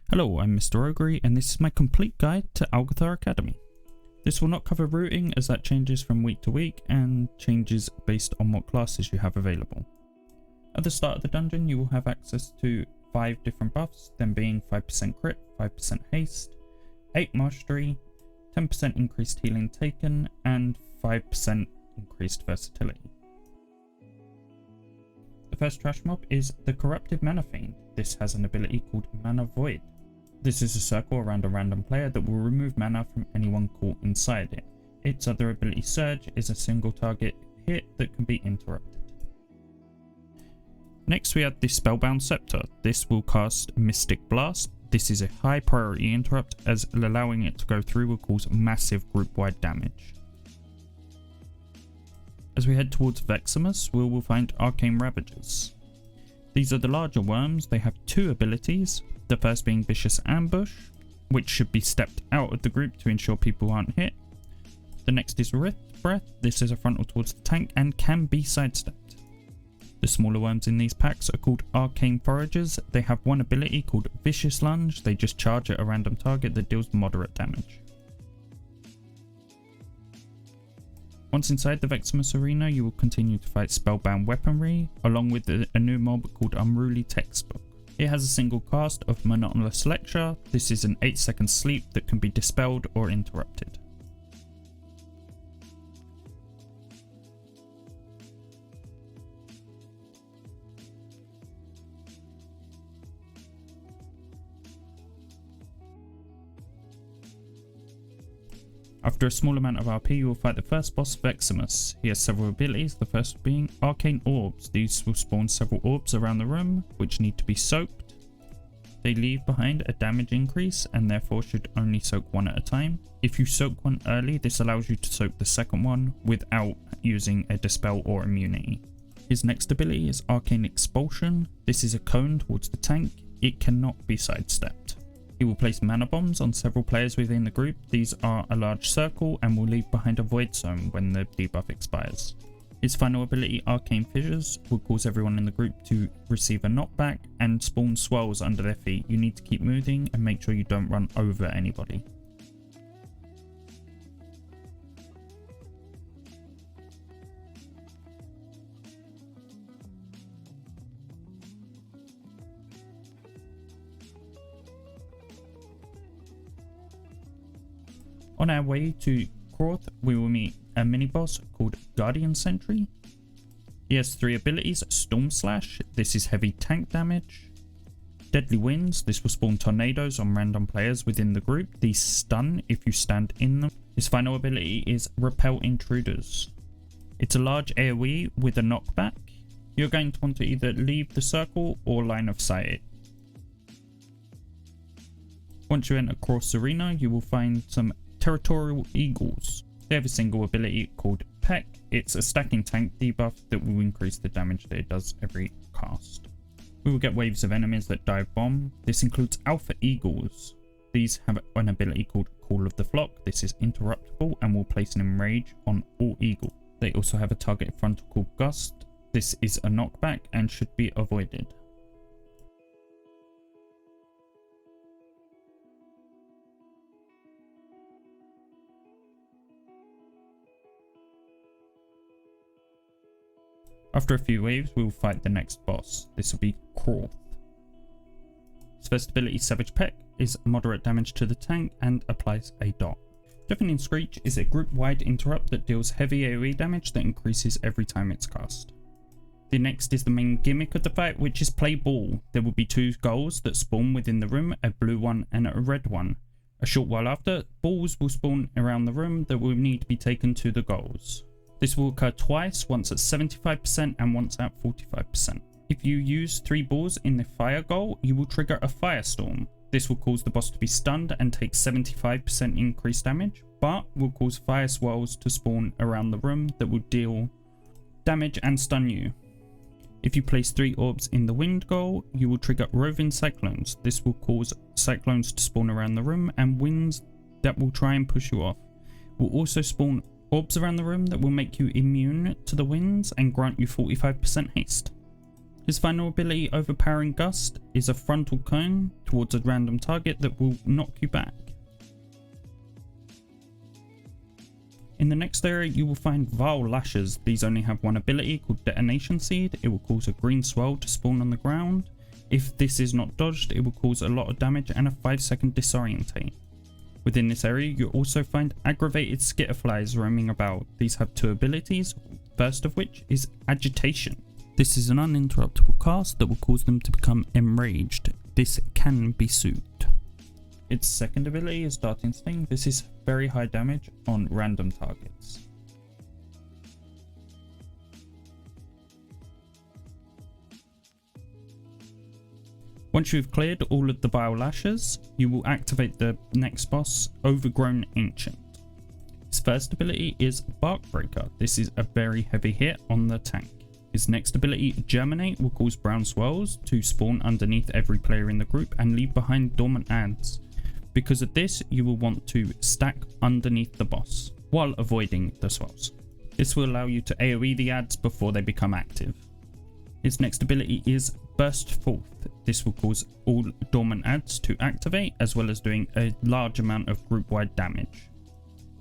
Hello, I'm Mr. Ogre, and this is my complete guide to Algeth'ar Academy. This will not cover routing as that changes from week to week and changes based on what classes you have available. At the start of the dungeon you will have access to 5 different buffs, them being 5% crit, 5% haste, 8 mastery, 10% increased healing taken, and 5% increased versatility. The first trash mob is the Corruptive Mana Fiend. This has an ability called Mana Void. This is a circle around a random player that will remove mana from anyone caught inside it. Its other ability, Surge, is a single target hit that can be interrupted. Next we have the Spellbound Scepter. This will cast Mystic Blast. This is a high priority interrupt as allowing it to go through will cause massive group wide damage. As we head towards Vexamus, we will find Arcane Ravagers. These are the larger worms. They have 2 abilities, the first being Vicious Ambush, which should be stepped out of the group to ensure people aren't hit. The next is Rift Breath. This is a frontal towards the tank and can be sidestepped. The smaller worms in these packs are called Arcane Foragers. They have one ability called Vicious Lunge. They just charge at a random target that deals moderate damage. Once inside the Vexamus arena, you will continue to fight spellbound weaponry, along with a new mob called Unruly Textbook. It has a single cast of Monotonous Lecture. This is an 8-second sleep that can be dispelled or interrupted. After a small amount of RP, you will fight the first boss, Vexamus. He has several abilities, the first being Arcane Orbs. These will spawn several orbs around the room, which need to be soaked. They leave behind a damage increase and therefore should only soak one at a time. If you soak one early, this allows you to soak the second one without using a Dispel or immunity. His next ability is Arcane Expulsion. This is a cone towards the tank. It cannot be sidestepped. He will place mana bombs on several players within the group. These are a large circle and will leave behind a void zone when the debuff expires. His final ability, Arcane Fissures, will cause everyone in the group to receive a knockback and spawn swirls under their feet. You need to keep moving and make sure you don't run over anybody. On our way to Crawth, we will meet a mini-boss called Guardian Sentry. He has 3 abilities, Storm Slash, this is heavy tank damage. Deadly Winds, this will spawn tornadoes on random players within the group. These stun if you stand in them. His final ability is Repel Intruders. It's a large AoE with a knockback. You're going to want to either leave the circle or line of sight it. Once you enter Crawth's arena, you will find some Territorial Eagles. They have a single ability called Peck. It's a stacking tank debuff that will increase the damage that it does every cast. We will get waves of enemies that dive bomb. This includes Alpha Eagles. These have an ability called Call of the Flock. This is interruptible and will place an enrage on all eagles. They also have a target frontal called Gust. This is a knockback and should be avoided. After a few waves, we will fight the next boss. This will be Crawth. His first ability, Savage Peck, is moderate damage to the tank and applies a dot. Deafening Screech is a group-wide interrupt that deals heavy AoE damage that increases every time it's cast. The next is the main gimmick of the fight, which is Play Ball. There will be 2 goals that spawn within the room, a blue one and a red one. A short while after, balls will spawn around the room that will need to be taken to the goals. This will occur twice, once at 75% and once at 45%. If you use 3 balls in the fire goal, you will trigger a firestorm. This will cause the boss to be stunned and take 75% increased damage, but will cause fire swirls to spawn around the room that will deal damage and stun you. If you place 3 orbs in the wind goal, you will trigger roving cyclones. This will cause cyclones to spawn around the room and winds that will try and push you off. Will also spawn orbs around the room that will make you immune to the winds and grant you 45% haste. His final ability, Overpowering Gust, is a frontal cone towards a random target that will knock you back. In the next area you will find Vile Lashes. These only have one ability called Detonation Seed. It will cause a green swirl to spawn on the ground. If this is not dodged, it will cause a lot of damage and a 5-second disorientate. Within this area you also find Aggravated Skitterflies roaming about. These have two abilities, first of which is Agitation. This is an uninterruptible cast that will cause them to become enraged. This can be soothed. Its second ability is Darting Sting. This is very high damage on random targets. Once you've cleared all of the Vile Lashes, you will activate the next boss, Overgrown Ancient. His first ability is Bark Breaker. This is a very heavy hit on the tank. His next ability, Germinate, will cause brown swirls to spawn underneath every player in the group and leave behind dormant adds. Because of this, you will want to stack underneath the boss while avoiding the swirls. This will allow you to AoE the adds before they become active. His next ability is Burst Forth. This will cause all dormant adds to activate, as well as doing a large amount of group-wide damage.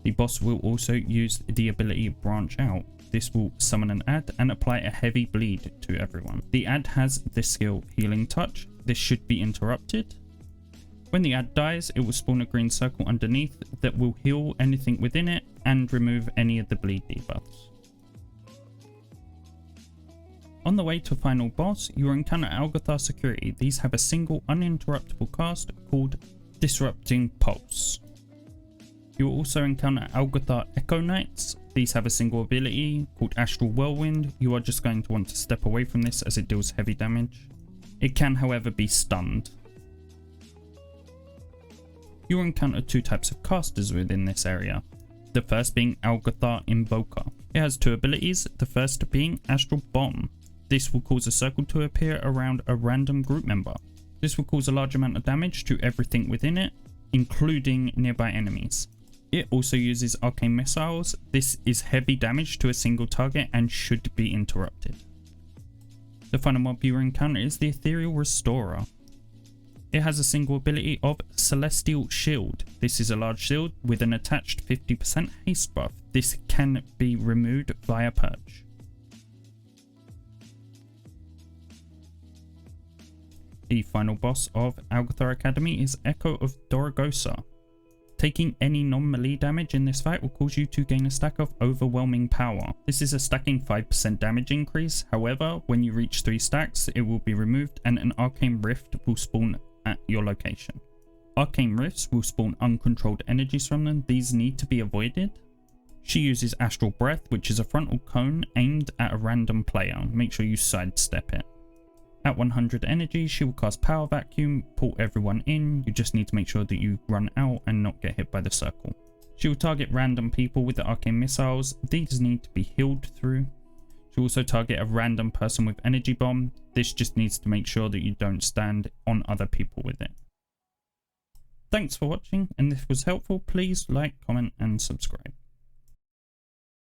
The boss will also use the ability Branch Out. This will summon an add and apply a heavy bleed to everyone. The add has the skill Healing Touch. This should be interrupted. When the add dies, it will spawn a green circle underneath that will heal anything within it and remove any of the bleed debuffs. On the way to final boss, you will encounter Algeth'ar Security. These have a single uninterruptible cast called Disrupting Pulse. You will also encounter Algeth'ar Echo Knights. These have a single ability called Astral Whirlwind. You are just going to want to step away from this as it deals heavy damage. It can, however, be stunned. You will encounter two types of casters within this area. The first being Algeth'ar Invoker. It has two abilities, the first being Astral Bomb. This will cause a circle to appear around a random group member. This will cause a large amount of damage to everything within it, including nearby enemies. It also uses Arcane Missiles. This is heavy damage to a single target and should be interrupted. The final mob you will encounter is the Ethereal Restorer. It has a single ability of Celestial Shield. This is a large shield with an attached 50% haste buff. This can be removed via Purge. The final boss of Algeth'ar Academy is Echo of Doragosa. Taking any non-melee damage in this fight will cause you to gain a stack of Overwhelming Power. This is a stacking 5% damage increase. However, when you reach 3 stacks, it will be removed and an Arcane Rift will spawn at your location. Arcane Rifts will spawn uncontrolled energies from them. These need to be avoided. She uses Astral Breath, which is a frontal cone aimed at a random player. Make sure you sidestep it. At 100 energy, she will cast Power Vacuum, pull everyone in. You just need to make sure that you run out and not get hit by the circle. She will target random people with the Arcane Missiles. These need to be healed through. She will also target a random person with Energy Bomb. This just needs to make sure that you don't stand on other people with it. Thanks for watching, and if this was helpful, please like, comment and subscribe.